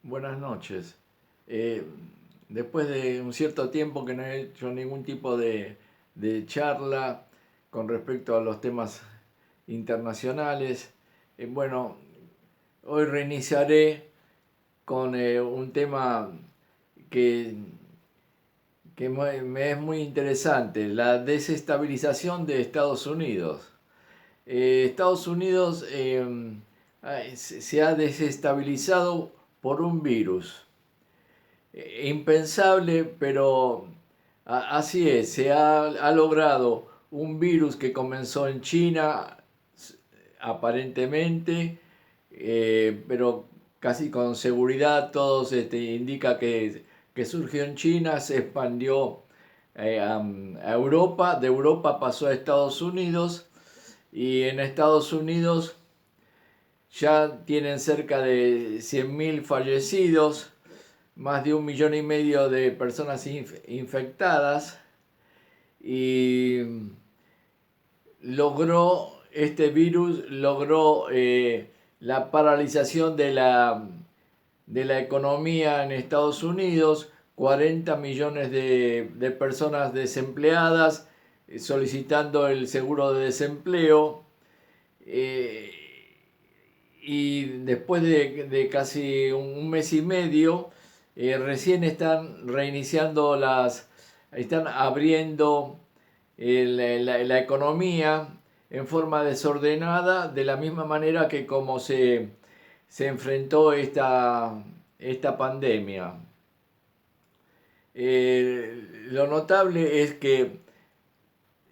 Buenas noches. Eh, Después de un cierto tiempo que no he hecho ningún tipo de charla con respecto a los temas internacionales, bueno, hoy reiniciaré con un tema que, que me es muy interesante, la desestabilización de Estados Unidos. Estados Unidos se ha desestabilizado por un virus. Impensable, pero así es, ha logrado un virus que comenzó en China aparentemente, pero casi con seguridad todos indica que surgió en China, se expandió a Europa, de Europa pasó a Estados Unidos y en Estados Unidos ya tienen cerca de 100.000 fallecidos, más de 1,5 millones de personas infectadas y este virus logró la paralización de la economía en Estados Unidos, 40 millones de personas desempleadas solicitando el seguro de desempleo. eh, y después de casi un mes y medio, recién están reiniciando están abriendo la economía en forma desordenada, de la misma manera que como se enfrentó esta pandemia. Lo notable es que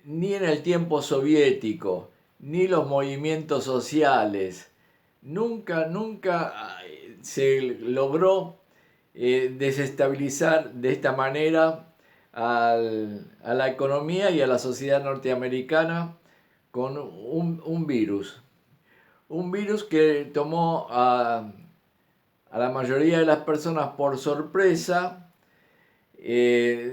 ni en el tiempo soviético, ni los movimientos sociales, nunca se logró desestabilizar de esta manera a la economía y a la sociedad norteamericana con un virus. Un virus que tomó a la mayoría de las personas por sorpresa,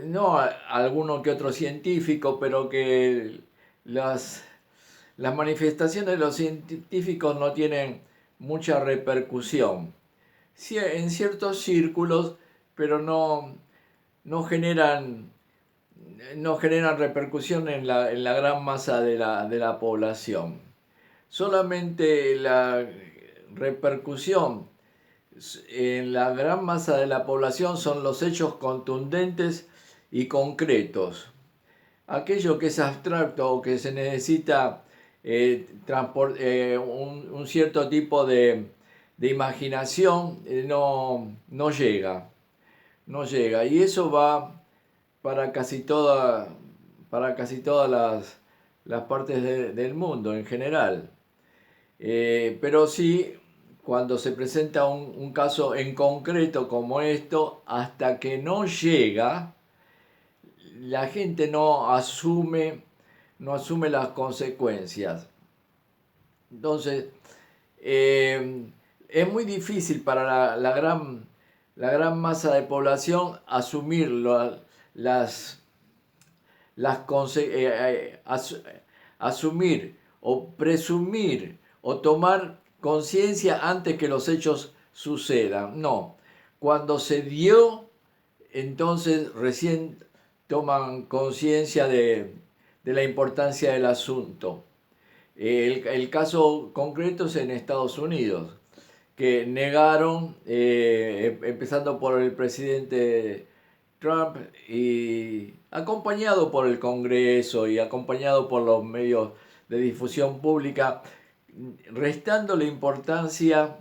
no a alguno que otro científico, pero que las, las manifestaciones de los científicos no tienen mucha repercusión. Sí, en ciertos círculos, pero no generan, no generan repercusión en la gran masa de la población. Solamente la repercusión en la gran masa de la población son los hechos contundentes y concretos. Aquello que es abstracto o que se necesita un cierto tipo de imaginación, no llega, no llega. Y eso va para para casi todas las partes del mundo en general. Pero sí, cuando se presenta un caso en concreto como esto, hasta que no llega, la gente no asume las consecuencias. Entonces, eh, es muy difícil para la gran masa de población asumir las, asumir o presumir o tomar conciencia antes que los hechos sucedan. No, cuando se dio, entonces recién toman conciencia de la importancia del asunto. El caso concreto es en Estados Unidos, que negaron, empezando por el presidente Trump y acompañado por el Congreso y acompañado por los medios de difusión pública, restándole importancia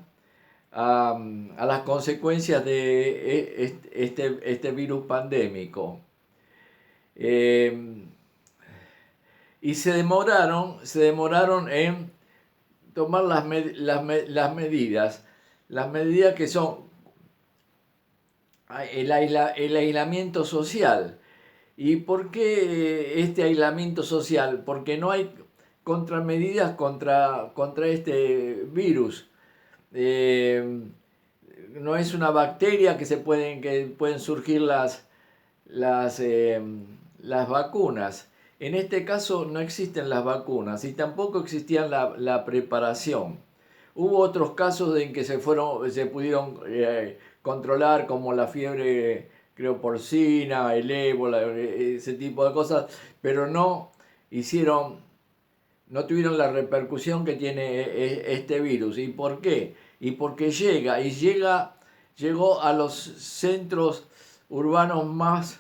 a las consecuencias de este virus pandémico. Eh, y se demoraron en tomar las medidas que son el aislamiento social. ¿Y por qué este aislamiento social? Porque no hay contramedidas contra este virus. Eh, no es una bacteria que pueden surgir las vacunas. En este caso no existen las vacunas y tampoco existía la preparación. Hubo otros casos en que se pudieron controlar, como la fiebre, creo, porcina, el ébola, ese tipo de cosas, pero hicieron, no tuvieron la repercusión que tiene este virus. ¿Y por qué? Y porque llegó a los centros urbanos más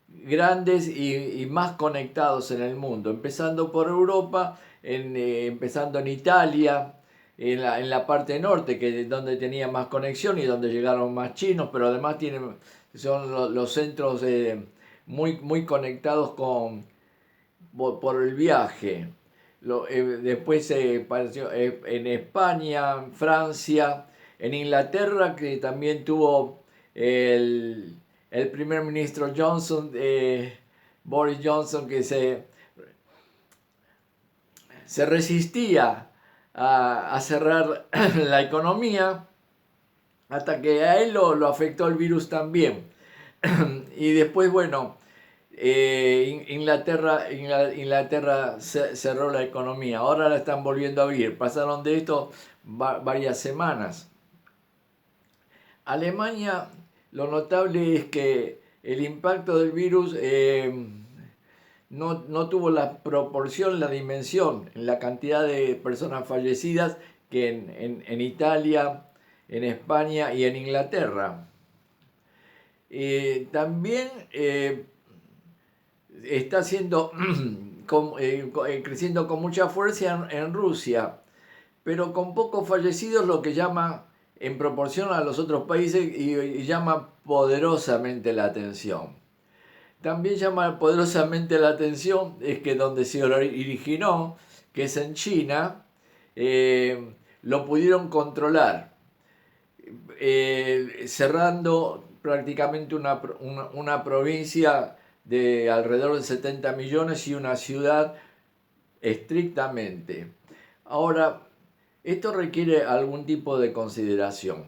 grandes y más conectados en el mundo, empezando por Europa, empezando en Italia, en la parte norte, que es donde tenía más conexión y donde llegaron más chinos, pero además son los centros muy conectados por el viaje. Después se pareció en España, Francia, en Inglaterra, que también tuvo el, el primer ministro Johnson, Boris Johnson, que se resistía a cerrar la economía, hasta que a él lo afectó el virus también. Y después, bueno, Inglaterra cerró la economía, ahora la están volviendo a abrir. Pasaron de esto varias semanas. Alemania, lo notable es que el impacto del virus no tuvo la proporción, la dimensión, en la cantidad de personas fallecidas que en Italia, en España y en Inglaterra. También está creciendo con mucha fuerza en Rusia, pero con pocos fallecidos, lo que llama en proporción a los otros países y llama poderosamente la atención. También llama poderosamente la atención es que donde se originó, que es en China, lo pudieron controlar, cerrando prácticamente una provincia de alrededor de 70 millones y una ciudad estrictamente. Ahora, esto requiere algún tipo de consideración.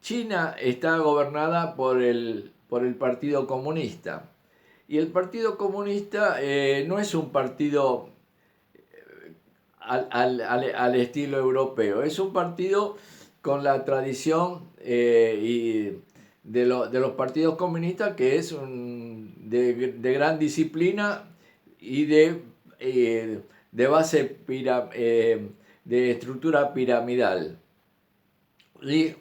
China está gobernada por el Partido Comunista. Y el Partido Comunista no es un partido al estilo europeo, es un partido con la tradición de los partidos comunistas, que es de gran disciplina y de base de estructura piramidal. Y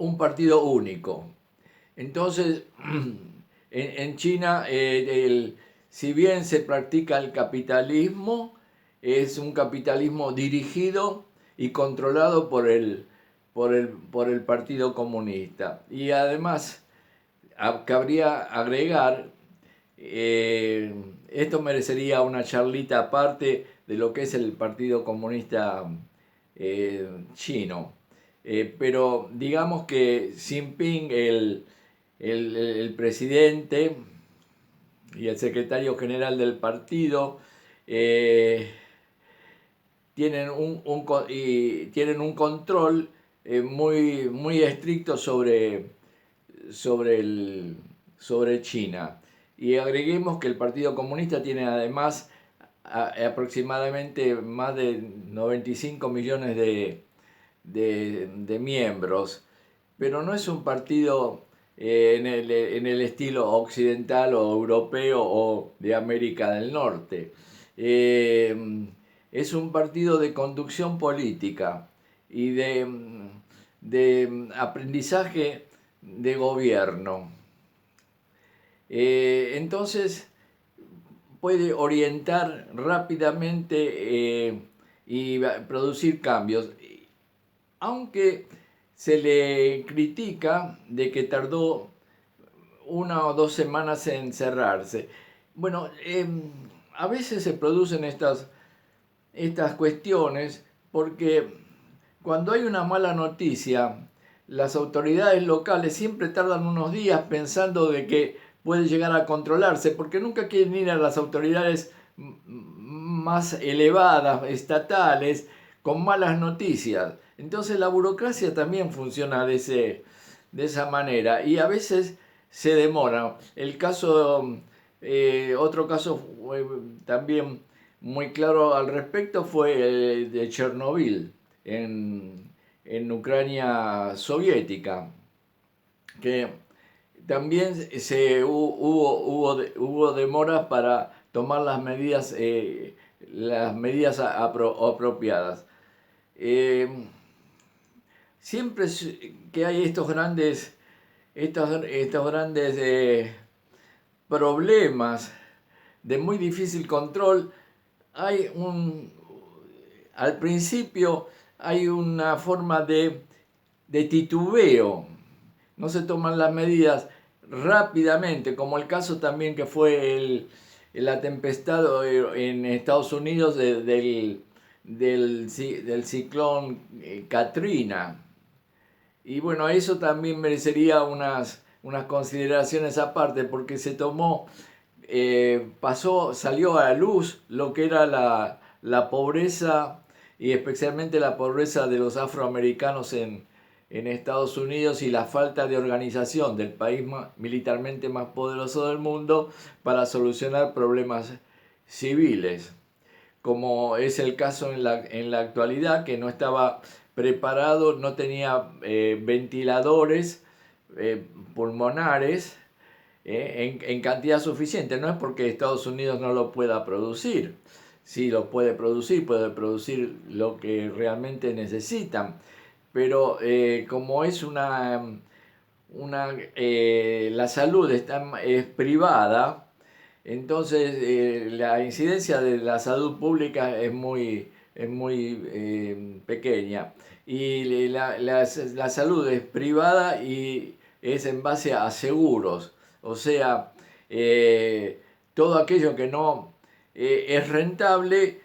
un partido único. Entonces, en China, si bien se practica el capitalismo, es un capitalismo dirigido y controlado por el Partido Comunista. Y además, cabría agregar, esto merecería una charlita aparte de lo que es el Partido Comunista chino. Pero digamos que Xi Jinping, el presidente y el secretario general del partido, tienen un control muy estricto sobre China. Y agreguemos que el Partido Comunista tiene además aproximadamente más de 95 millones de miembros, pero no es un partido en el estilo occidental o europeo o de América del Norte. Es un partido de conducción política y de aprendizaje de gobierno. Entonces puede orientar rápidamente y producir cambios, aunque se le critica de que tardó 1 o 2 semanas en cerrarse. Bueno, a veces se producen estas cuestiones porque cuando hay una mala noticia, las autoridades locales siempre tardan unos días pensando de que puede llegar a controlarse, porque nunca quieren ir a las autoridades más elevadas, estatales, con malas noticias. Entonces la burocracia también funciona de esa manera y a veces se demora. Otro caso también muy claro al respecto fue el de Chernobyl en Ucrania soviética, que también hubo demoras para tomar las medidas apropiadas. Eh, Siempre que hay estos grandes problemas de muy difícil control, hay al principio hay una forma de titubeo, no se toman las medidas rápidamente, como el caso también que fue la tempestad en Estados Unidos del ciclón Katrina. Y bueno, eso también merecería unas consideraciones aparte, porque salió a la luz lo que era la pobreza, y especialmente la pobreza de los afroamericanos en Estados Unidos, y la falta de organización del país militarmente más poderoso del mundo para solucionar problemas civiles, como es el caso en la actualidad, que no estaba preparado, no tenía ventiladores pulmonares en cantidad suficiente. No es porque Estados Unidos no lo pueda producir, sí lo puede producir lo que realmente necesitan, pero como es la salud es privada, entonces la incidencia de la salud pública es muy pequeña, y la salud es privada y es en base a seguros, o sea, todo aquello que no es rentable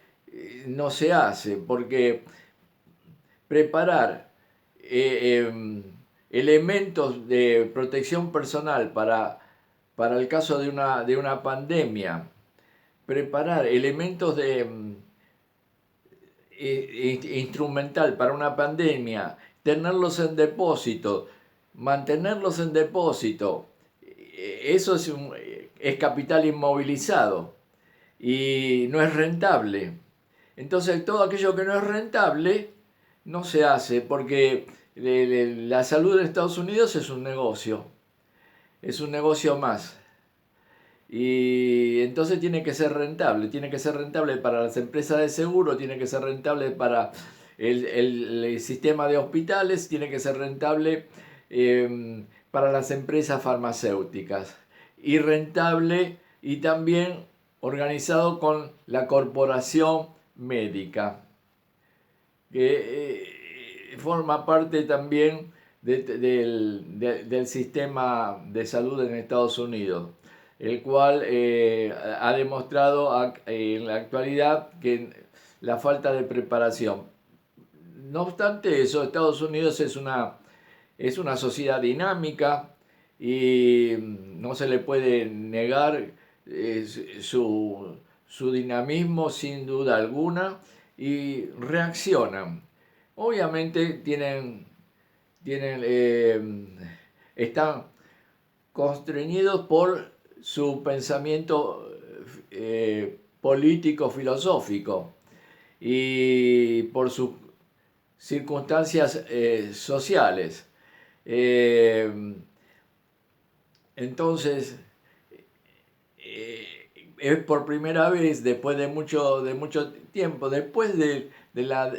no se hace, porque preparar elementos de protección personal para el caso de una pandemia, preparar elementos instrumental para una pandemia, tenerlos en depósito, mantenerlos en depósito, eso es capital inmovilizado y no es rentable. Entonces todo aquello que no es rentable no se hace, porque la salud de Estados Unidos es es un negocio más. Y entonces tiene que ser rentable para las empresas de seguro, tiene que ser rentable para el sistema de hospitales, tiene que ser rentable para las empresas farmacéuticas, y rentable y también organizado con la corporación médica, que forma parte también del sistema de salud en Estados Unidos, el cual ha demostrado en la actualidad que la falta de preparación. No obstante eso, Estados Unidos es una sociedad dinámica, y no se le puede negar eh, su dinamismo sin duda alguna, y reaccionan. Obviamente están constreñidos por su pensamiento político-filosófico y por sus circunstancias sociales. Eh, entonces, es por primera vez, después de mucho tiempo, después de la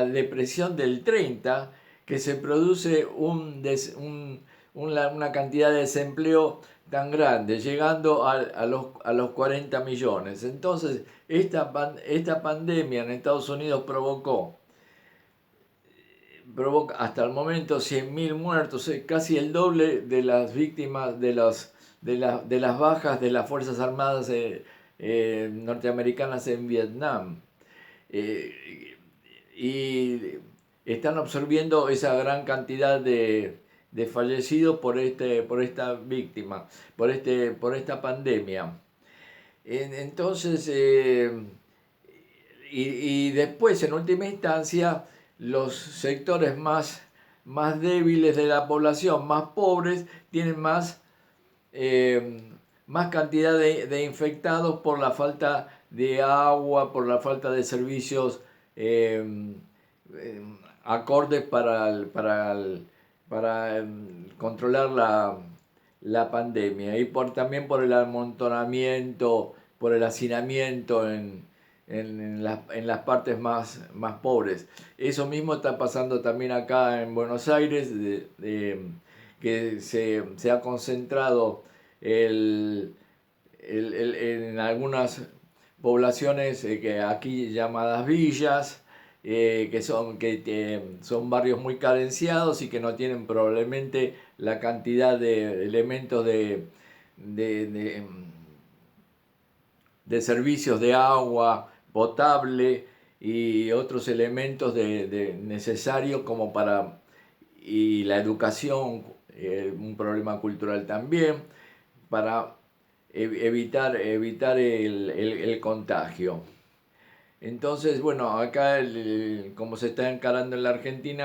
depresión del 30, que se produce una cantidad de desempleo tan grande, llegando a los 40 millones. Entonces, esta pandemia en Estados Unidos provoca hasta el momento 100.000 muertos, casi el doble de las víctimas de las bajas de las Fuerzas Armadas norteamericanas en Vietnam. Eh, y están absorbiendo esa gran cantidad de fallecidos por esta víctima, por esta pandemia. Entonces, y después, en última instancia, los sectores más débiles de la población, más pobres, tienen más más cantidad de infectados por la falta de agua, por la falta de servicios eh, eh, acordes para controlar la pandemia, y también por el amontonamiento, por el hacinamiento en las partes más pobres. Eso mismo está pasando también acá en Buenos Aires, que se ha concentrado el, en algunas poblaciones que aquí llamadas villas, que son barrios muy carenciados y que no tienen probablemente la cantidad de elementos de, de, de servicios de agua potable y otros elementos necesarios como para, y la educación, un problema cultural también, para evitar el contagio. Entonces, bueno, acá como se está encarando en la Argentina,